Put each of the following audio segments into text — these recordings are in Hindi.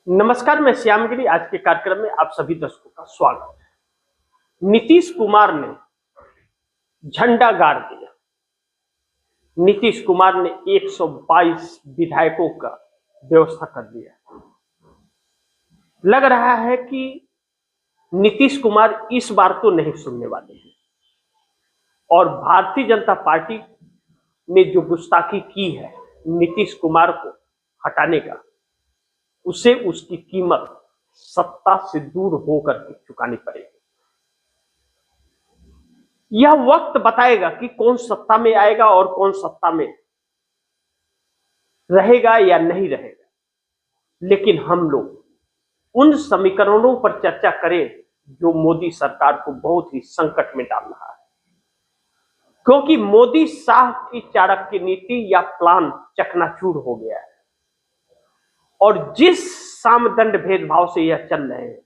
नमस्कार, मैं श्यामगिरी। आज के कार्यक्रम में आप सभी दर्शकों का स्वागत है। नीतीश कुमार ने झंडा गाड़ दिया। नीतीश कुमार ने 122 विधायकों का व्यवस्था कर दिया। लग रहा है कि नीतीश कुमार इस बार तो नहीं सुनने वाले हैं और भारतीय जनता पार्टी ने जो गुस्ताखी की है नीतीश कुमार को हटाने का, उसे उसकी कीमत सत्ता से दूर होकर के चुकानी पड़ेगी। यह वक्त बताएगा कि कौन सत्ता में आएगा और कौन सत्ता में रहेगा या नहीं रहेगा। लेकिन हम लोग उन समीकरणों पर चर्चा करें जो मोदी सरकार को बहुत ही संकट में डाल रहा है, क्योंकि मोदी शाह की चाणक्य नीति या प्लान चकनाचूर हो गया है और जिस सामदंड भेदभाव से यह चल रहे हैं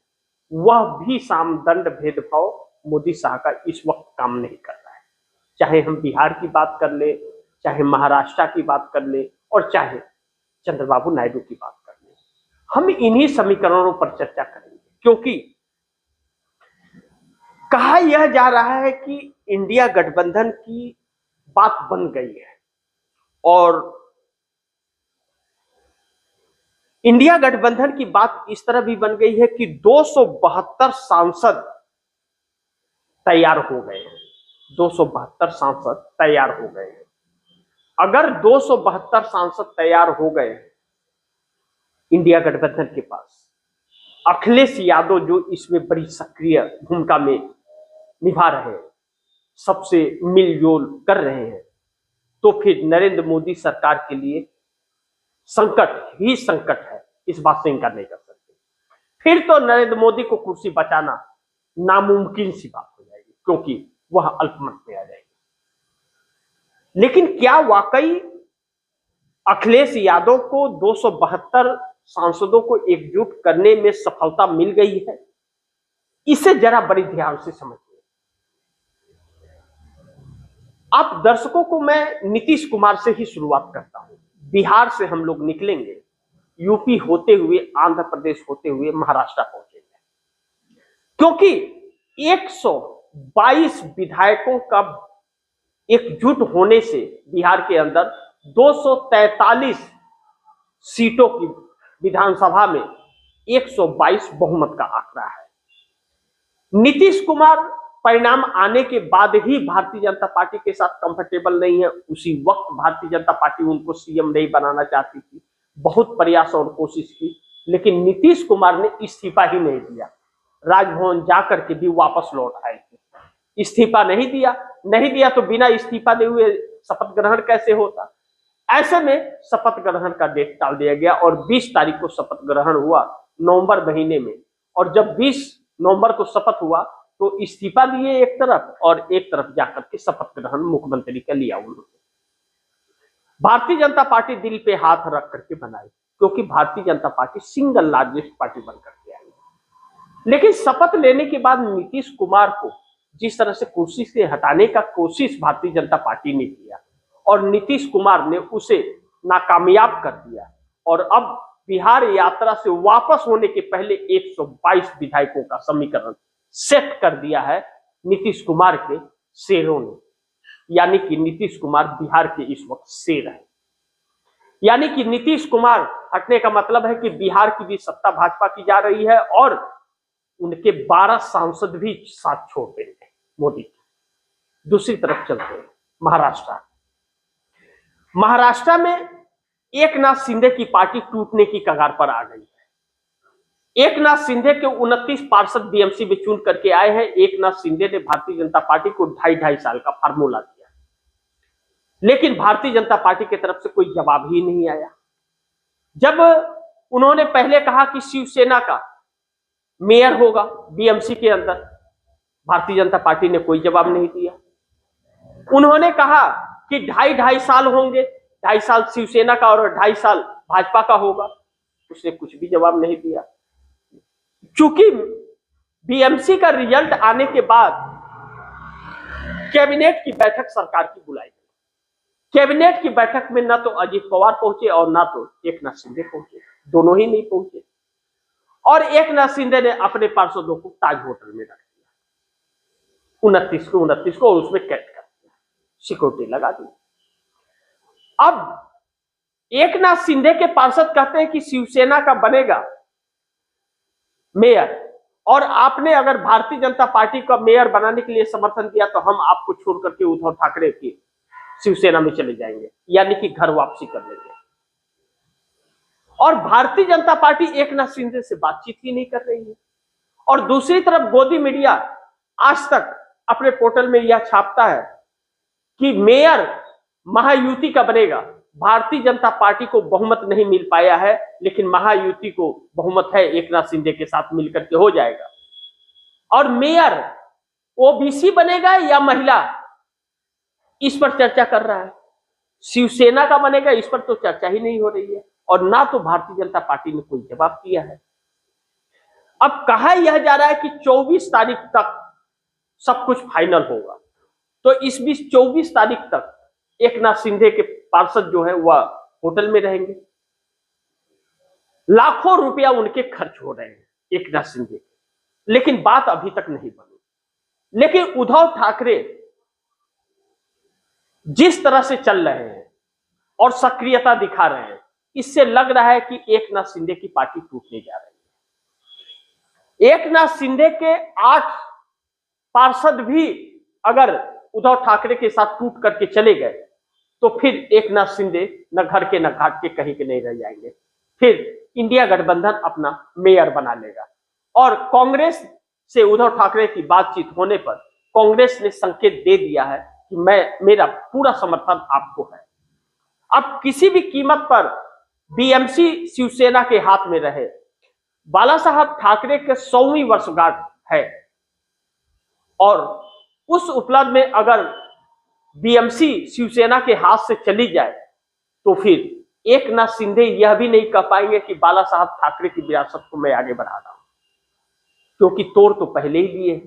वह भी सामदंड भेदभाव मोदी शाह का इस वक्त काम नहीं कर रहा है। चाहे हम बिहार की बात कर ले, चाहे महाराष्ट्र की बात कर ले और चाहे चंद्रबाबू नायडू की बात कर ले, हम इन्हीं समीकरणों पर चर्चा करेंगे। क्योंकि कहा यह जा रहा है कि इंडिया गठबंधन की बात बन गई है और इंडिया गठबंधन की बात इस तरह भी बन गई है कि 272 सांसद तैयार हो गए हैं। 272 सांसद तैयार हो गए हैं। अगर 272 सांसद तैयार हो गए इंडिया गठबंधन के पास, अखिलेश यादव जो इसमें बड़ी सक्रिय भूमिका में निभा रहे हैं, सबसे मिलजोल कर रहे हैं, तो फिर नरेंद्र मोदी सरकार के लिए संकट ही संकट है। इस बात से इनकार नहीं कर सकते। फिर तो नरेंद्र मोदी को कुर्सी बचाना नामुमकिन सी बात हो जाएगी, क्योंकि वह अल्पमत में आ जाएगी। लेकिन क्या वाकई अखिलेश यादव को 272 सांसदों को एकजुट करने में सफलता मिल गई है? इसे जरा बड़ी ध्यान से समझिए। आप दर्शकों को मैं नीतीश कुमार से ही शुरुआत करता हूं। बिहार से हम लोग निकलेंगे, यूपी होते हुए, आंध्र प्रदेश होते हुए महाराष्ट्र पहुंचेंगे, क्योंकि 122 विधायकों का एकजुट होने से बिहार के अंदर 243 सीटों की विधानसभा में 122 बहुमत का आंकड़ा है। नीतीश कुमार परिणाम आने के बाद ही भारतीय जनता पार्टी के साथ कंफर्टेबल नहीं है। उसी वक्त भारतीय जनता पार्टी उनको सीएम नहीं बनाना चाहती थी, बहुत प्रयास और कोशिश की, लेकिन नीतीश कुमार ने इस्तीफा ही नहीं दिया। राजभवन जाकर के भी वापस लौट आए थे। इस्तीफा नहीं दिया तो बिना इस्तीफा दिए हुए शपथ ग्रहण कैसे होता। ऐसे में शपथ ग्रहण का डेट टाल दिया गया और 20 तारीख को शपथ ग्रहण हुआ, नवंबर महीने में। और जब 20 नवंबर को शपथ हुआ तो इस्तीफा दिए एक तरफ और एक तरफ जाकर के शपथ ग्रहण मुख्यमंत्री का लिया उन्होंने। भारतीय जनता पार्टी दिल पे हाथ रख करके बनाई, क्योंकि Bharatiya Janata party single largest party बनकर के आई। लेकिन शपथ लेने के बाद नीतीश कुमार को जिस तरह से कुर्सी से हटाने का कोशिश भारतीय जनता पार्टी ने किया और नीतीश कुमार ने उसे नाकामयाब कर दिया और अब बिहार यात्रा से वापस होने के पहले 122 विधायकों का समीकरण सेट कर दिया है नीतीश कुमार के शेरों ने। यानी कि नीतीश कुमार बिहार के इस वक्त शेर है। यानी कि नीतीश कुमार हटने का मतलब है कि बिहार की भी सत्ता भाजपा की जा रही है और उनके 12 सांसद भी साथ छोड़ देंगे मोदी की। दूसरी तरफ चलते हैं महाराष्ट्र में एकनाथ शिंदे की पार्टी टूटने की कगार पर आ गई है। एकनाथ शिंदे के 29 पार्षद बीएमसी में चुन करके आए हैं। एकनाथ शिंदे ने भारतीय जनता पार्टी को 2.5 साल का फार्मूला दिया, लेकिन भारतीय जनता पार्टी की तरफ से कोई जवाब ही नहीं आया। जब उन्होंने पहले कहा कि शिवसेना का मेयर होगा बीएमसी के अंदर, भारतीय जनता पार्टी ने कोई जवाब नहीं दिया। उन्होंने कहा कि 2.5 साल होंगे, 2.5 साल शिवसेना का और 2.5 साल भाजपा का होगा, उसने कुछ भी जवाब नहीं दिया। चूंकि बीएमसी का रिजल्ट आने के बाद कैबिनेट की बैठक सरकार की बुलाई गई। कैबिनेट की बैठक में ना तो अजीत पवार पहुंचे और ना तो एकनाथ शिंदे पहुंचे, दोनों ही नहीं पहुंचे। और एकनाथ शिंदे ने अपने पार्षदों को ताज होटल में रख दिया 29 को और उसमें कैद कर दिया, सिक्योरिटी लगा दी। अब एकनाथ शिंदे के पार्षद कहते हैं कि शिवसेना का बनेगा मेयर, और आपने अगर भारतीय जनता पार्टी का मेयर बनाने के लिए समर्थन दिया तो हम आपको छोड़ करके उद्धव ठाकरे की शिवसेना में चले जाएंगे, यानी कि घर वापसी कर लेंगे। और भारतीय जनता पार्टी एकनाथ शिंदे से बातचीत ही नहीं कर रही है। और दूसरी तरफ गोदी मीडिया आज तक अपने पोर्टल में यह छापता है कि मेयर महायुति का बनेगा। भारतीय जनता पार्टी को बहुमत नहीं मिल पाया है, लेकिन महायुति को बहुमत है, एकनाथ शिंदे के साथ मिलकर के हो जाएगा। और मेयर ओबीसी बनेगा या महिला, इस पर चर्चा कर रहा है। शिवसेना का बनेगा, इस पर तो चर्चा ही नहीं हो रही है, और ना तो भारतीय जनता पार्टी ने कोई जवाब दिया है। अब कहा यह जा रहा है कि 24 तारीख तक सब कुछ फाइनल होगा, तो इस बीच 24 तारीख तक एकनाथ शिंदे के पार्षद जो है वह होटल में रहेंगे। लाखों रुपया उनके खर्च हो रहे हैं एकनाथ शिंदे के, लेकिन बात अभी तक नहीं बनी। लेकिन उद्धव ठाकरे जिस तरह से चल रहे हैं और सक्रियता दिखा रहे हैं, इससे लग रहा है कि एकनाथ शिंदे की पार्टी टूटने जा रही है। एकनाथ शिंदे के 8 पार्षद भी अगर उद्धव ठाकरे के साथ टूट करके चले गए तो फिर एकनाथ शिंदे न घर के न घाट के कहीं के नहीं रह जाएंगे। फिर इंडिया गठबंधन अपना मेयर बना लेगा। और कांग्रेस से उद्धव ठाकरे की बातचीत होने पर कांग्रेस ने संकेत दे दिया है कि मेरा पूरा समर्थन आपको है। अब किसी भी कीमत पर बीएमसी शिवसेना के हाथ में रहे। बाला साहब ठाकरे के 100वीं वर्षगांठ है, और उस उपलब्ध में अगर बीएमसी शिवसेना के हाथ से चली जाए तो फिर एकनाथ शिंदे यह भी नहीं कह पाएंगे कि बाला साहब ठाकरे की विरासत को मैं आगे बढ़ा रहा हूं, क्योंकि तोड़ तो पहले ही लिए है।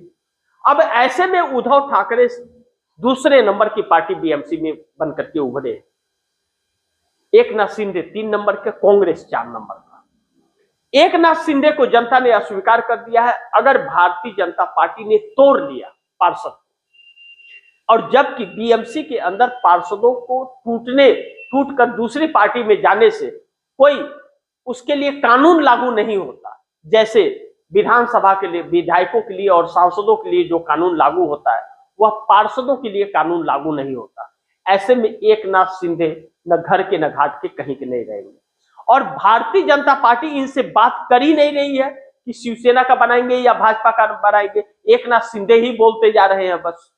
अब ऐसे में उद्धव ठाकरे दूसरे नंबर की पार्टी बीएमसी में बनकर के उभरे। एकनाथ शिंदे 3 नंबर के, कांग्रेस 4 नंबर का। एकनाथ शिंदे को जनता ने अस्वीकार कर दिया है। अगर भारतीय जनता पार्टी ने तोड़ लिया पार्षद, और जबकि बीएमसी के अंदर पार्षदों को टूटकर दूसरी पार्टी में जाने से कोई उसके लिए कानून लागू नहीं होता, जैसे विधानसभा के लिए, विधायकों के लिए और सांसदों के लिए जो कानून लागू होता है वह पार्षदों के लिए कानून लागू नहीं होता। ऐसे में एकनाथ शिंदे न घर के न घाट के कहीं के नहीं रहेंगे। और भारतीय जनता पार्टी इनसे बात कर ही नहीं रही है कि शिवसेना का बनाएंगे या भाजपा का बनाएंगे। एकनाथ शिंदे ही बोलते जा रहे हैं, बस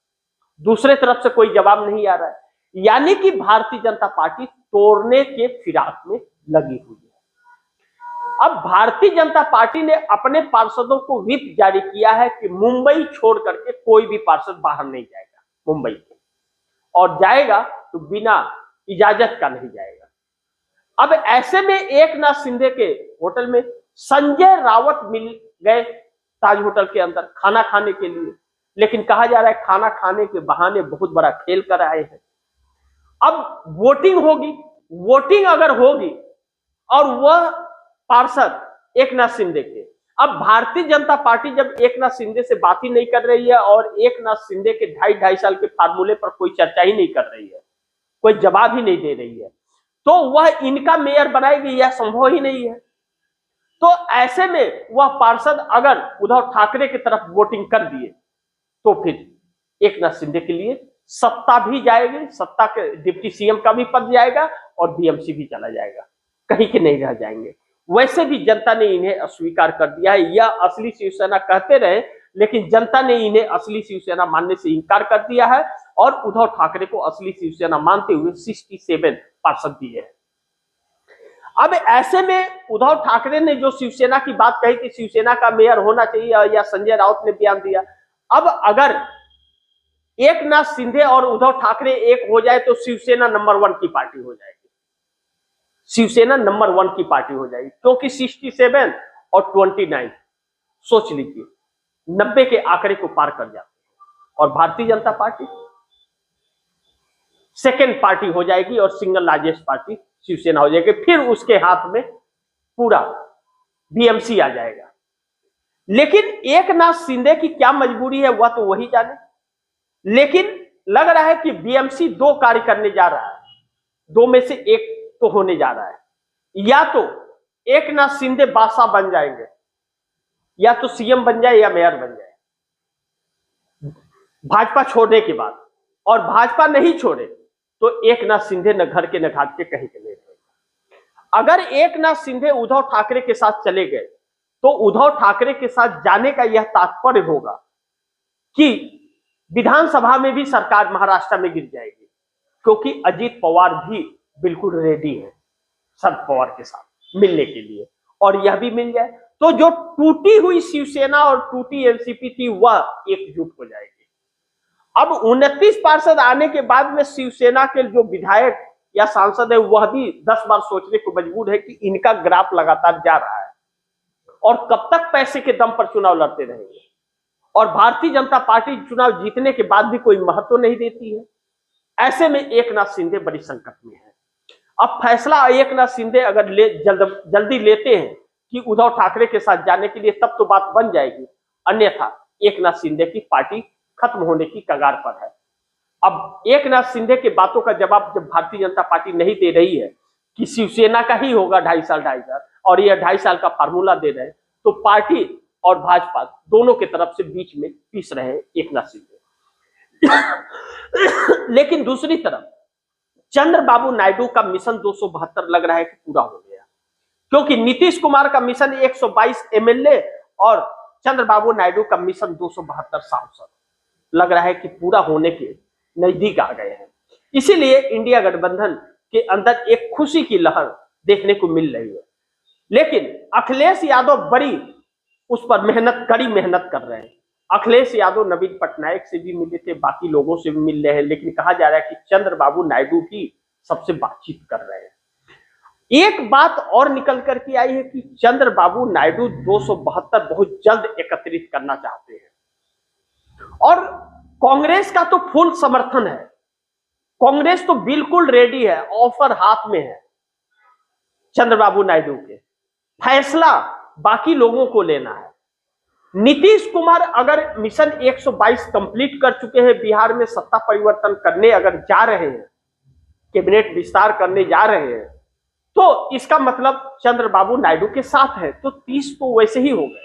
दूसरे तरफ से कोई जवाब नहीं आ रहा है। यानी कि भारतीय जनता पार्टी तोड़ने के फिराक में लगी हुई है। अब भारतीय जनता पार्टी ने अपने पार्षदों को व्हिप जारी किया है कि मुंबई छोड़ करके कोई भी पार्षद बाहर नहीं जाएगा मुंबई के, और जाएगा तो बिना इजाजत का नहीं जाएगा। अब ऐसे में एकनाथ शिंदे के होटल में संजय राउत मिल गए ताज होटल के अंदर खाना खाने के लिए, लेकिन कहा जा रहा है खाना खाने के बहाने बहुत बड़ा खेल कर आए हैं। अब वोटिंग होगी, वोटिंग अगर होगी और वह पार्षद एकनाथ शिंदे के, अब भारतीय जनता पार्टी जब एकनाथ शिंदे से बात ही नहीं कर रही है और एकनाथ शिंदे के 2.5 साल के फार्मूले पर कोई चर्चा ही नहीं कर रही है, कोई जवाब ही नहीं दे रही है, तो वह इनका मेयर बनाएगी, यह संभव ही नहीं है। तो ऐसे में वह पार्षद अगर उद्धव ठाकरे की तरफ वोटिंग कर दिए तो फिर एकनाथ शिंदे के लिए सत्ता भी जाएगी, सत्ता के डिप्टी सीएम का भी पद जाएगा और बीएमसी भी चला जाएगा, कहीं के नहीं रह जाएंगे। वैसे भी जनता ने इन्हें अस्वीकार कर दिया है। यह असली शिवसेना कहते रहे, लेकिन जनता ने इन्हें असली शिवसेना मानने से इनकार कर दिया है और उद्धव ठाकरे को असली शिवसेना मानते हुए 67 पार्षद दिए हैं। अब ऐसे में उद्धव ठाकरे ने जो शिवसेना की बात कही कि शिवसेना का मेयर होना चाहिए, या संजय राउत ने बयान दिया, अब अगर एकनाथ शिंदे और उद्धव ठाकरे एक हो जाए तो शिवसेना नंबर 1 की पार्टी हो जाएगी। शिवसेना नंबर 1 की पार्टी हो जाएगी, क्योंकि 67 और 29 सोच लीजिए 90 के आंकड़े को पार कर जाते हैं, और Bharatiya Janata party second party हो जाएगी और सिंगल लार्जेस्ट पार्टी शिवसेना हो जाएगी। फिर उसके हाथ में पूरा बीएमसी आ जाएगा। लेकिन एकनाथ शिंदे की क्या मजबूरी है वह तो वही जाने। लेकिन लग रहा है कि बीएमसी दो कार्य करने जा रहा है, दो में से एक तो होने जा रहा है। या तो एकनाथ शिंदे बादशाह बन जाएंगे, या तो सीएम बन जाए या मेयर बन जाए भाजपा छोड़ने के बाद। और भाजपा नहीं छोड़े तो एकनाथ शिंदे न घर के न घाट के कहीं के नहीं रहेंगे। अगर एकनाथ शिंदे उद्धव ठाकरे के साथ चले गए तो उद्धव ठाकरे के साथ जाने का यह तात्पर्य होगा कि विधानसभा में भी सरकार महाराष्ट्र में गिर जाएगी, क्योंकि अजीत पवार भी बिल्कुल रेडी है शरद पवार के साथ मिलने के लिए, और यह भी मिल जाए तो जो टूटी हुई शिवसेना और टूटी एनसीपी थी वह एकजुट हो जाएगी। अब 29 पार्षद आने के बाद में शिवसेना के जो विधायक या सांसद है वह भी 10 बार सोचने को मजबूर है कि इनका ग्राफ लगातार जा रहा है और कब तक पैसे के दम पर चुनाव लड़ते रहेंगे। और भारतीय जनता पार्टी चुनाव जीतने के बाद भी कोई महत्व नहीं देती है। ऐसे में एकनाथ शिंदे बड़ी संकट में है। अब फैसला एकनाथ शिंदे अगर जल्दी लेते हैं कि उद्धव ठाकरे के साथ जाने के लिए, तब तो बात बन जाएगी, अन्यथा एकनाथ शिंदे की पार्टी खत्म होने की कगार पर है। अब एकनाथ शिंदे के बातों का जवाब जब भारतीय जनता पार्टी नहीं दे रही है कि शिवसेना का ही होगा 2.5 साल और यह 2.5 साल का फार्मूला दे रहे हैं, तो पार्टी और भाजपा दोनों के तरफ से बीच में पीस रहे हैं एकनाथ शिंदे। लेकिन दूसरी तरफ चंद्रबाबू नायडू का मिशन 272 लग रहा है कि पूरा हो गया, क्योंकि नीतीश कुमार का मिशन 122 एमएलए और चंद्रबाबू नायडू का मिशन 272 सांसद लग रहा है कि पूरा होने के नजदीक आ गए हैं। इसीलिए इंडिया गठबंधन के अंदर एक खुशी की लहर देखने को मिल रही है। लेकिन अखिलेश यादव बड़ी उस पर कड़ी मेहनत कर रहे हैं। अखिलेश यादव नवीन पटनायक से भी मिले थे, बाकी लोगों से भी मिल रहे हैं, लेकिन कहा जा रहा है कि चंद्रबाबू नायडू ही सबसे बातचीत कर रहे हैं। एक बात और निकल करके आई है कि चंद्रबाबू नायडू 272 बहुत जल्द एकत्रित करना चाहते हैं और कांग्रेस का तो फुल समर्थन है। कांग्रेस तो बिल्कुल रेडी है, ऑफर हाथ में है चंद्रबाबू नायडू के। फैसला बाकी लोगों को लेना है। नीतीश कुमार अगर मिशन 122 कंप्लीट कर चुके हैं, बिहार में सत्ता परिवर्तन करने अगर जा रहे हैं, कैबिनेट विस्तार करने जा रहे हैं, तो इसका मतलब चंद्रबाबू नायडू के साथ है, तो 30 तो वैसे ही हो गए।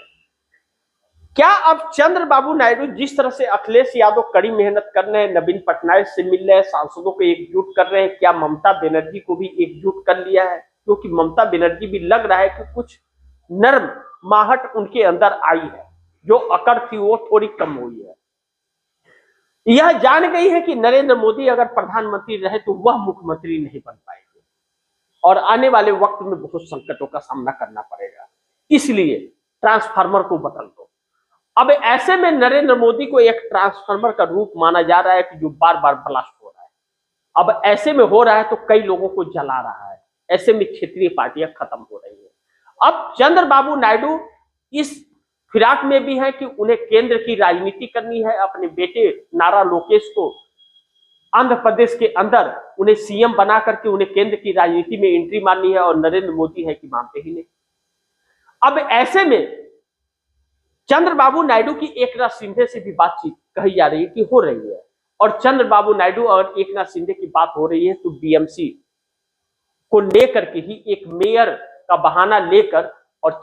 क्या अब चंद्रबाबू नायडू जिस तरह से अखिलेश यादव कड़ी मेहनत कर रहे हैं, नवीन पटनायक से मिल रहे हैं, सांसदों को एकजुट कर रहे हैं, क्या ममता बनर्जी को भी एकजुट कर लिया है? क्योंकि ममता बनर्जी भी लग रहा है कि कुछ नर्म माहट उनके अंदर आई है, जो अकड़ थी वो थोड़ी कम हुई है। यह जान गई है कि नरेंद्र मोदी अगर प्रधानमंत्री रहे तो वह मुख्यमंत्री नहीं बन पाएंगे और आने वाले वक्त में बहुत संकटों का सामना करना पड़ेगा। इसलिए ट्रांसफार्मर को बदल दो। अब ऐसे में नरेंद्र मोदी को एक ट्रांसफार्मर का रूप माना जा रहा है कि जो बार बार ब्लास्ट हो रहा है। अब ऐसे में हो रहा है तो कई लोगों को जला रहा है। ऐसे में क्षेत्रीय पार्टियां खत्म हो रही है। अब चंद्रबाबू नायडू इस फिराक में भी है कि उन्हें केंद्र की राजनीति करनी है। अपने बेटे नारा लोकेश को आंध्र प्रदेश के अंदर उन्हें सीएम बना करके उन्हें केंद्र की राजनीति में एंट्री मारनी है, और नरेंद्र मोदी है कि मानते ही नहीं। अब ऐसे में चंद्रबाबू नायडू की एकनाथ शिंदे से भी बातचीत कही जा रही है कि हो रही है, और चंद्रबाबू नायडू और एकनाथ शिंदे की बात हो रही है तो बीएमसी को लेकर के ही एक मेयर का बहाना लेकर और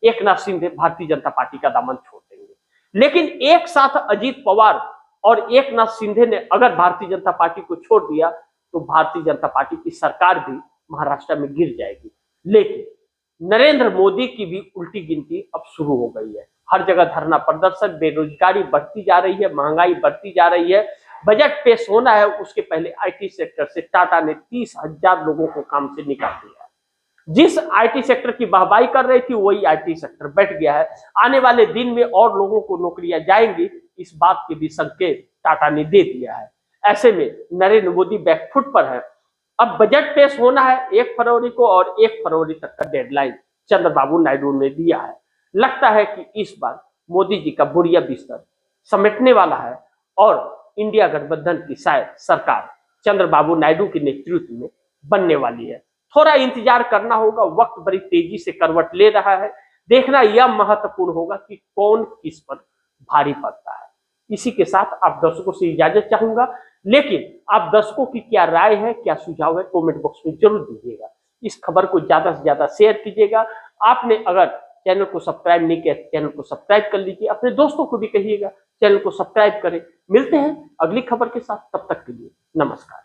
एकनाथ शिंदे भारतीय जनता पार्टी का दामन छोड़ देंगे। लेकिन एक साथ अजीत पवार और एकनाथ शिंदे ने अगर भारतीय जनता पार्टी को छोड़ दिया तो भारतीय जनता पार्टी की सरकार भी महाराष्ट्र में गिर जाएगी। लेकिन नरेंद्र मोदी की भी उल्टी गिनती अब शुरू हो गई है। हर जगह धरना प्रदर्शन, बेरोजगारी बढ़ती जा रही है, महंगाई बढ़ती जा रही है। बजट पेश होना है, उसके पहले आईटी सेक्टर से टाटा ने 30,000 लोगों को काम से निकाल दिया। जिस आईटी सेक्टर की वाहवाही कर रही थी वही आईटी सेक्टर बैठ गया है। आने वाले दिन में और लोगों को नौकरियां जाएंगी, इस बात के भी संकेत टाटा ने दे दिया है। ऐसे में नरेंद्र मोदी बैकफुट पर है। अब बजट पेश होना है 1 फरवरी को, और 1 फरवरी तक का डेडलाइन चंद्रबाबू नायडू ने दिया है। लगता है कि इस बार मोदी जी का बुढ़िया बिस्तर समेटने वाला है और इंडिया गठबंधन की शायद सरकार चंद्रबाबू नायडू के नेतृत्व में बनने वाली है। थोड़ा इंतजार करना होगा, वक्त बड़ी तेजी से करवट ले रहा है। देखना यह महत्वपूर्ण होगा कि कौन किस पर भारी पड़ता है। इसी के साथ आप दर्शकों से इजाजत चाहूंगा, लेकिन आप दर्शकों की क्या राय है, क्या सुझाव है, कमेंट बॉक्स में जरूर दीजिएगा। इस खबर को ज्यादा से ज्यादा शेयर कीजिएगा। आपने अगर चैनल को सब्सक्राइब नहीं किया, चैनल को सब्सक्राइब कर लीजिए। अपने दोस्तों को भी कहिएगा चैनल को सब्सक्राइब करें। मिलते हैं अगली खबर के साथ, तब तक के लिए नमस्कार।